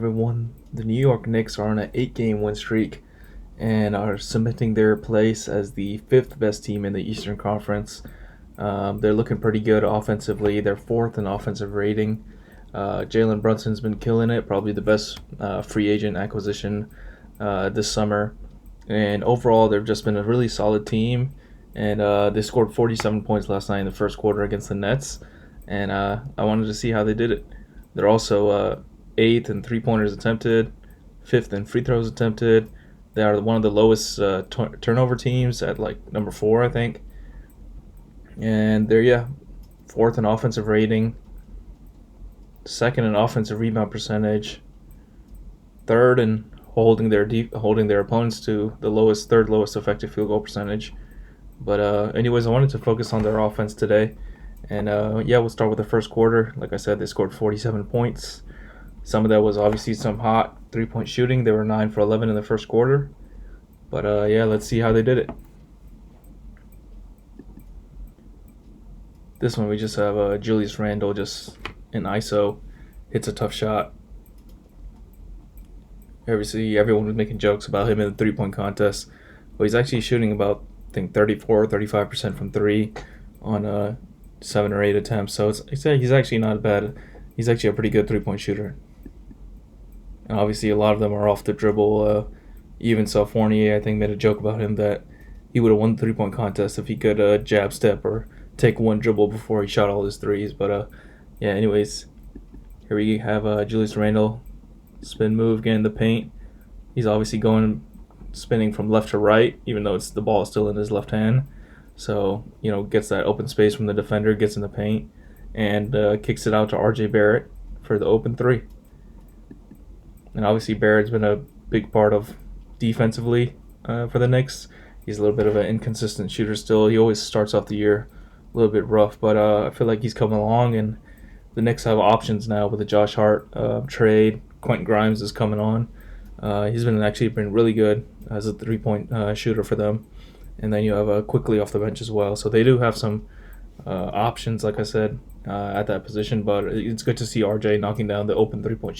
Everyone, the New York Knicks are on an 8-game win streak and are cementing their place as the fifth best team in the Eastern Conference. They're looking pretty good offensively. They're fourth in offensive rating. Jalen Brunson's been killing it, probably the best free agent acquisition this summer. And overall, they've just been a really solid team. And they scored 47 points last night in the first quarter against the Nets. And I wanted to see how they did it. They're also eighth in three-pointers attempted, fifth in free throws attempted. They are one of the lowest turnover teams at like number 4, I think. And they're fourth in offensive rating, second in offensive rebound percentage, third in holding their opponents to the third lowest effective field goal percentage. But anyways, I wanted to focus on their offense today. And we'll start with the first quarter. Like I said, they scored 47 points. Some of that was obviously some hot three-point shooting. They were 9 for 11 in the first quarter. But let's see how they did it. This one we just have Julius Randle just in ISO. Hits a tough shot. Obviously, everyone was making jokes about him in the three-point contest. But he's actually shooting about, I think, 34 or 35% from three on 7 or 8 attempts. So he's actually not bad. He's actually a pretty good three-point shooter. And obviously, a lot of them are off the dribble. Even Fournier, I think, made a joke about him that he would have won the three-point contest if he could jab step or take one dribble before he shot all his threes. But anyways, here we have Julius Randle spin move, getting the paint. He's obviously spinning from left to right, even though the ball is still in his left hand. So, gets that open space from the defender, gets in the paint, and kicks it out to R.J. Barrett for the open three. And obviously Barrett's been a big part of defensively for the Knicks. He's a little bit of an inconsistent shooter still. He always starts off the year a little bit rough, but I feel like he's coming along, and the Knicks have options now with the Josh Hart trade. Quentin Grimes is coming on. He's been really good as a three-point shooter for them. And then you have Quickly off the bench as well. So they do have some options, like I said, at that position. But it's good to see RJ knocking down the open three-point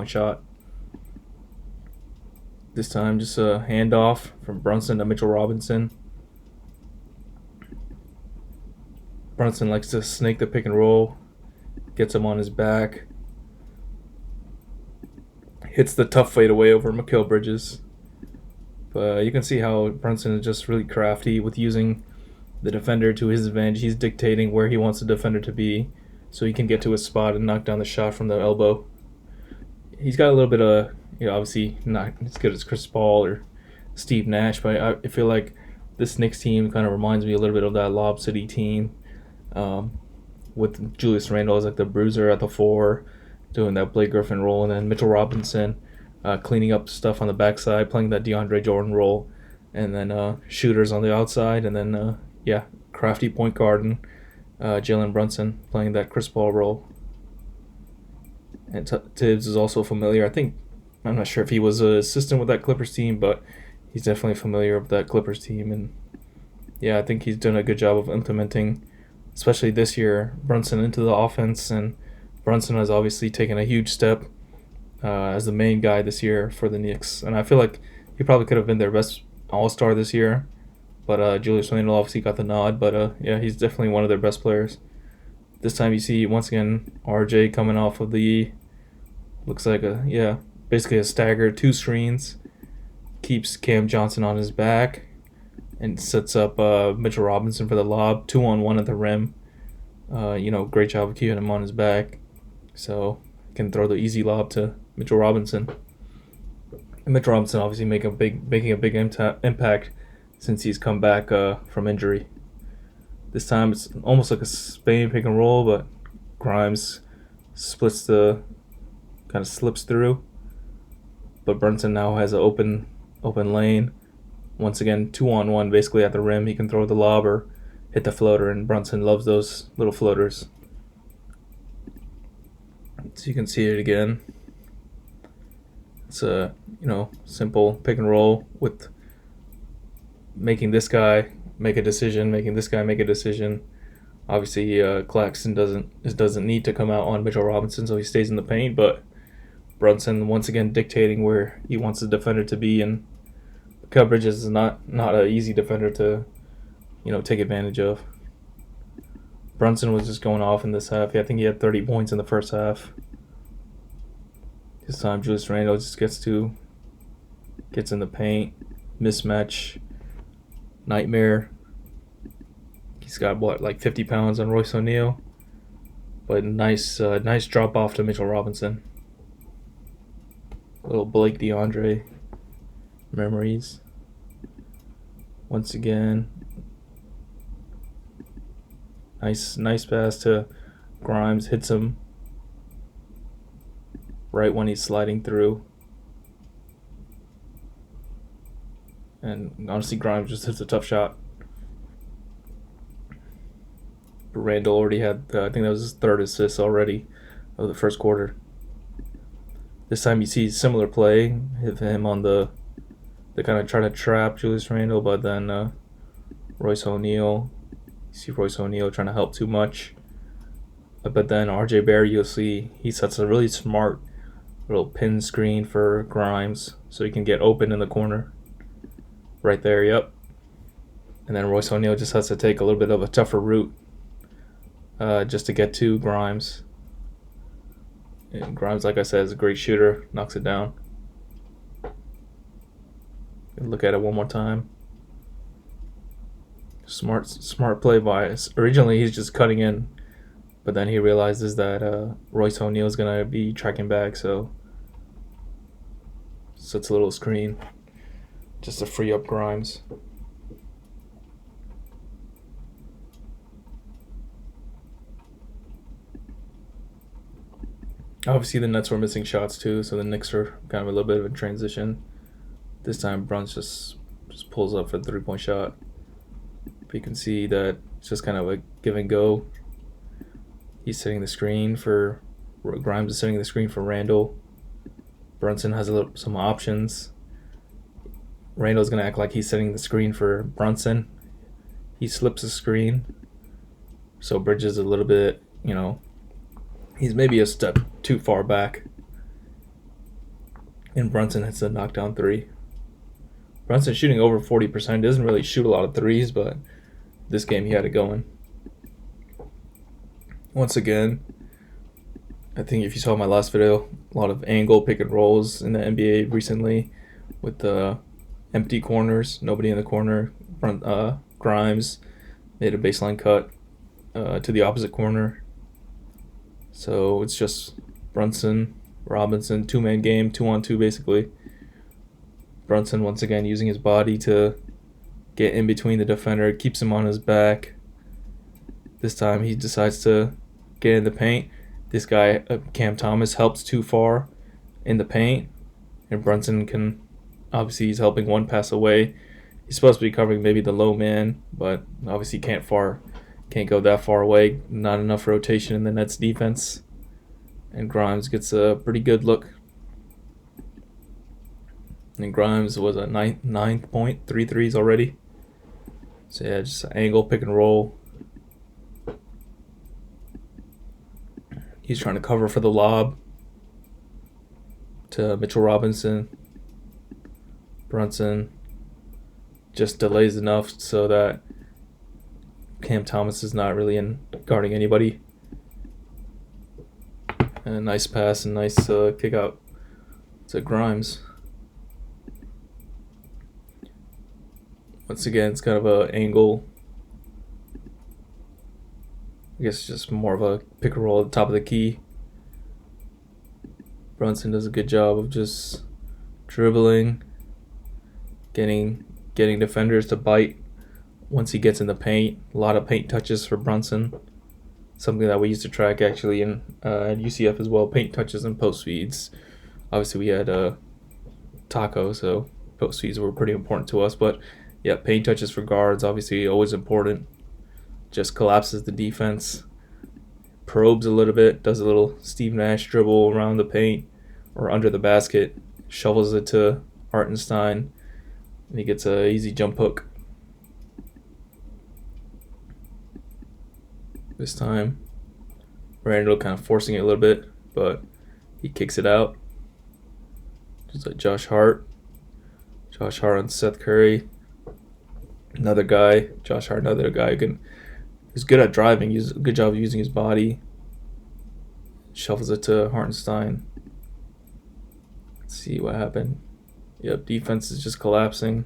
shot. This time, just a handoff from Brunson to Mitchell Robinson. Brunson likes to snake the pick and roll, gets him on his back, hits the tough fadeaway over Mikal Bridges. But you can see how Brunson is just really crafty with using the defender to his advantage. He's dictating where he wants the defender to be so he can get to his spot and knock down the shot from the elbow. He's got a little bit of, obviously not as good as Chris Paul or Steve Nash, but I feel like this Knicks team kind of reminds me a little bit of that Lob City team with Julius Randle as like the bruiser at the 4, doing that Blake Griffin role, and then Mitchell Robinson cleaning up stuff on the backside, playing that DeAndre Jordan role, and then shooters on the outside, and then crafty point guard and Jalen Brunson playing that Chris Paul role. And Tibbs is also familiar. I'm not sure if he was an assistant with that Clippers team, but he's definitely familiar with that Clippers team. And I think he's done a good job of implementing, especially this year, Brunson into the offense. And Brunson has obviously taken a huge step as the main guy this year for the Knicks. And I feel like he probably could have been their best all-star this year. But Julius Randle obviously got the nod. But he's definitely one of their best players. This time you see, once again, RJ coming off of looks like basically a stagger, 2 screens. Keeps Cam Johnson on his back and sets up Mitchell Robinson for the lob, 2-on-1 at the rim. Great job of keeping him on his back. So can throw the easy lob to Mitchell Robinson. And Mitchell Robinson obviously making a big impact since he's come back from injury. This time it's almost like a Spain pick and roll, but Grimes slips through. But Brunson now has an open lane. Once again, 2-on-1 basically at the rim. He can throw the lob or hit the floater, and Brunson loves those little floaters. So you can see it again. It's a simple pick and roll with making this guy make a decision, making this guy make a decision. Obviously, Claxton doesn't need to come out on Mitchell Robinson, so he stays in the paint. But Brunson once again dictating where he wants the defender to be, and Mikal Bridges is not an easy defender to take advantage of. Brunson was just going off in this half. I think he had 30 points in the first half. This time Julius Randle just gets in the paint, mismatch, nightmare. He's got like 50 pounds on Royce O'Neal, but nice drop off to Mitchell Robinson. Little Blake DeAndre memories. Once again, nice pass to Grimes, hits him right when he's sliding through. And honestly, Grimes just hits a tough shot. But Randall already had, I think that was his third assist already of the first quarter. This time you see similar play of him on they kind of try to trap Julius Randle, but then Royce O'Neal, you see Royce O'Neal trying to help too much. But then RJ Barrett, you'll see he sets a really smart little pin screen for Grimes so he can get open in the corner. Right there, yep. And then Royce O'Neal just has to take a little bit of a tougher route just to get to Grimes. And Grimes, like I said, is a great shooter, knocks it down. And look at it one more time. Smart play by us. Originally, he's just cutting in, but then he realizes that Royce O'Neal is going to be tracking back, so sets a little screen just to free up Grimes. Obviously, the Nets were missing shots too, so the Knicks are kind of a little bit of a transition. This time, Brunson just pulls up for the three-point shot. But you can see that it's just kind of a give and go. He's setting the screen for Grimes is setting the screen for Randall. Brunson has some options. Randall's gonna act like he's setting the screen for Brunson. He slips the screen, so Bridges a little bit, he's maybe a step too far back. And Brunson hits a knockdown three. Brunson shooting over 40%. Doesn't really shoot a lot of threes, but this game he had it going. Once again, I think if you saw my last video, a lot of angle pick and rolls in the NBA recently with the empty corners, nobody in the corner. Grimes made a baseline cut to the opposite corner. So it's just Brunson, Robinson, two-man game, 2-on-2 basically. Brunson once again using his body to get in between the defender, keeps him on his back. This time he decides to get in the paint. This guy, Cam Thomas, helps too far in the paint, and Brunson can, obviously he's helping one pass away. He's supposed to be covering maybe the low man, but obviously can't go that far away. Not enough rotation in the Nets defense. And Grimes gets a pretty good look. And Grimes was at 9 point, 3 threes already. So yeah, just an angle, pick and roll. He's trying to cover for the lob to Mitchell Robinson. Brunson just delays enough so that Cam Thomas is not really guarding anybody. And a nice pass and nice kick out to Grimes. Once again, it's kind of an angle. I guess just more of a pick and roll at the top of the key. Brunson does a good job of just dribbling, getting defenders to bite once he gets in the paint. A lot of paint touches for Brunson. Something that we used to track actually at UCF as well. Paint touches and post feeds. Obviously, we had Taco, so post feeds were pretty important to us. But yeah, paint touches for guards, obviously always important. Just collapses the defense, probes a little bit, does a little Steve Nash dribble around the paint or under the basket, shovels it to Hartenstein, and he gets an easy jump hook. This time, Randall kind of forcing it a little bit, but he kicks it out. Just like Josh Hart. Josh Hart on Seth Curry. Another guy. Josh Hart, another guy who's good at driving. He's a good job of using his body. Shuffles it to Hartenstein. Let's see what happened. Yep, defense is just collapsing.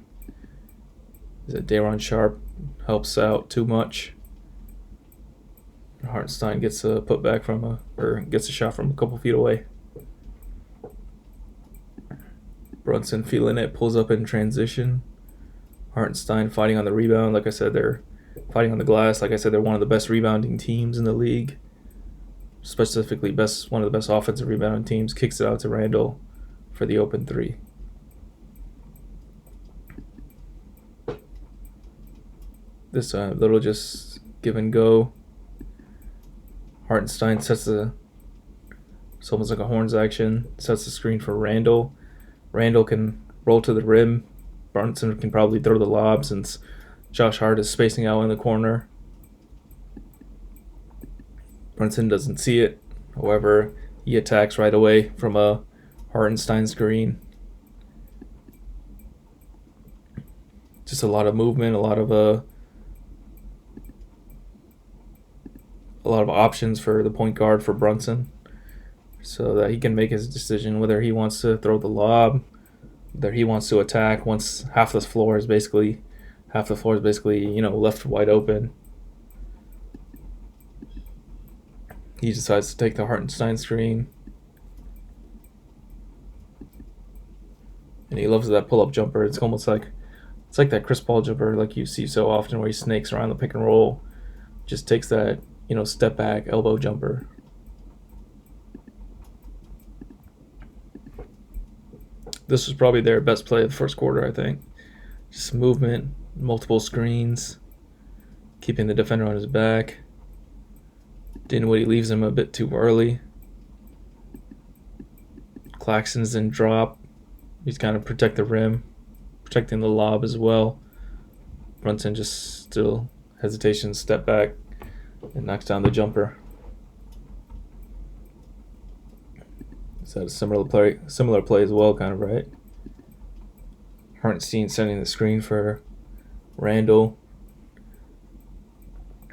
Is that Daron Sharp helps out too much. Hartenstein gets a putback gets a shot from a couple feet away. Brunson feeling it, pulls up in transition. Hartenstein fighting on the rebound. Like I said, they're fighting on the glass. Like I said, they're one of the best rebounding teams in the league. Specifically, one of the best offensive rebounding teams. Kicks it out to Randall for the open three. This little just give and go. Hartenstein it's almost like a horns action. Sets the screen for Randall. Randall can roll to the rim. Brunson can probably throw the lob since Josh Hart is spacing out in the corner. Brunson doesn't see it. However, he attacks right away from a Hartenstein screen. Just a lot of movement, a lot of options for the point guard for Brunson, so that he can make his decision whether he wants to throw the lob, whether he wants to attack once half the floor is basically left wide open. He decides to take the Hartenstein screen. And he loves that pull-up jumper. It's like that Chris Paul jumper like you see so often where he snakes around the pick and roll. Just takes that, step back elbow jumper. This was probably their best play of the first quarter, I think. Just movement, multiple screens, keeping the defender on his back. Dinwiddie leaves him a bit too early. Claxton's in drop. He's kind of protect the rim, protecting the lob as well. Brunson just still hesitation, step back, and knocks down the jumper. Is that a similar play as well, kind of, right? Hartenstein sending the screen for Randall.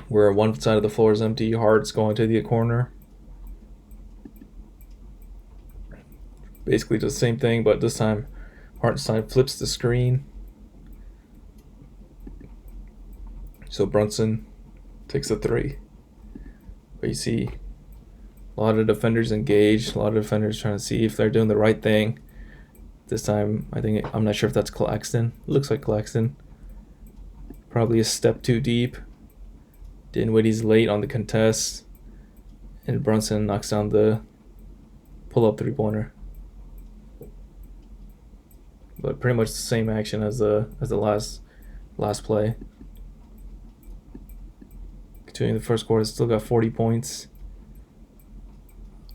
Where one side of the floor is empty, Hart's going to the corner. Basically does the same thing, but this time Hartenstein flips the screen. So Brunson takes a three. But you see a lot of defenders engaged, a lot of defenders trying to see if they're doing the right thing. This time, I'm not sure if that's Claxton. Looks like Claxton. Probably a step too deep. Dinwiddie's late on the contest. And Brunson knocks down the pull-up three-pointer. But pretty much the same action as the last play. Continuing the first quarter, still got 40 points.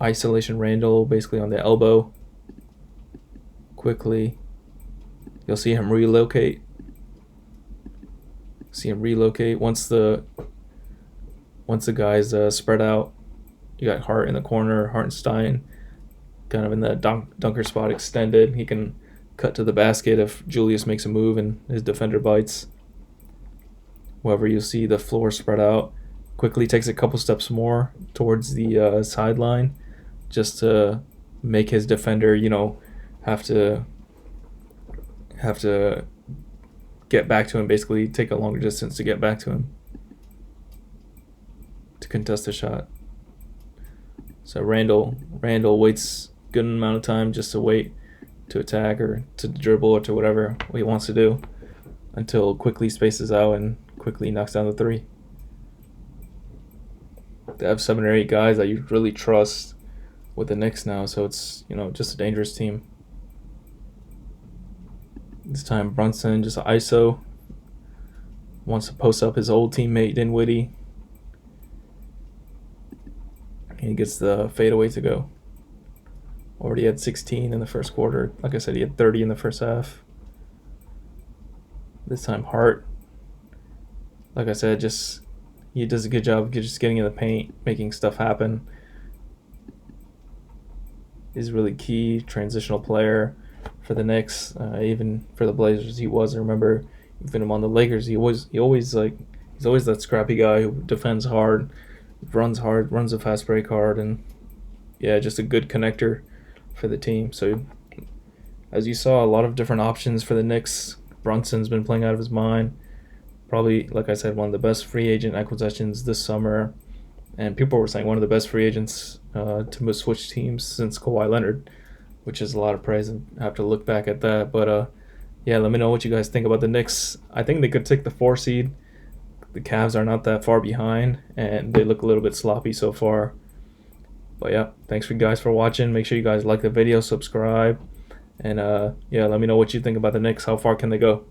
Isolation Randall, basically on the elbow. Quickly, you'll see him relocate. Once the guys spread out. You got Hart in the corner, Hartenstein kind of in the dunker spot extended. He can cut to the basket if Julius makes a move and his defender bites. However, you'll see the floor spread out. Quickly takes a couple steps more towards the sideline just to make his defender, have to get back to him, basically take a longer distance to get back to him to contest the shot. So Randall waits a good amount of time just to wait to attack or to dribble or to whatever he wants to do until quickly spaces out and quickly knocks down the three. They have 7 or 8 guys that you really trust with the Knicks now, so it's just a dangerous team. This time Brunson just ISO, wants to post up his old teammate Dinwiddie. And he gets the fadeaway to go. Already had 16 in the first quarter. Like I said, he had 30 in the first half. This time Hart, like I said, he does a good job of just getting in the paint, making stuff happen. He's really key, transitional player. for the Knicks. Even for the Blazers, he was. I remember even him on the Lakers. He's always that scrappy guy who defends hard, runs a fast break hard, and yeah, just a good connector for the team. So as you saw, a lot of different options for the Knicks. Brunson's been playing out of his mind. Probably, like I said, one of the best free agent acquisitions this summer. And people were saying one of the best free agents to switch teams since Kawhi Leonard, which is a lot of praise. And I have to look back at that. But yeah, let me know what you guys think about the Knicks. I think they could take the 4 seed. The Cavs are not that far behind, and they look a little bit sloppy so far. But yeah, thanks for you guys for watching. Make sure you guys like the video, subscribe, and yeah, let me know what you think about the Knicks. How far can they go?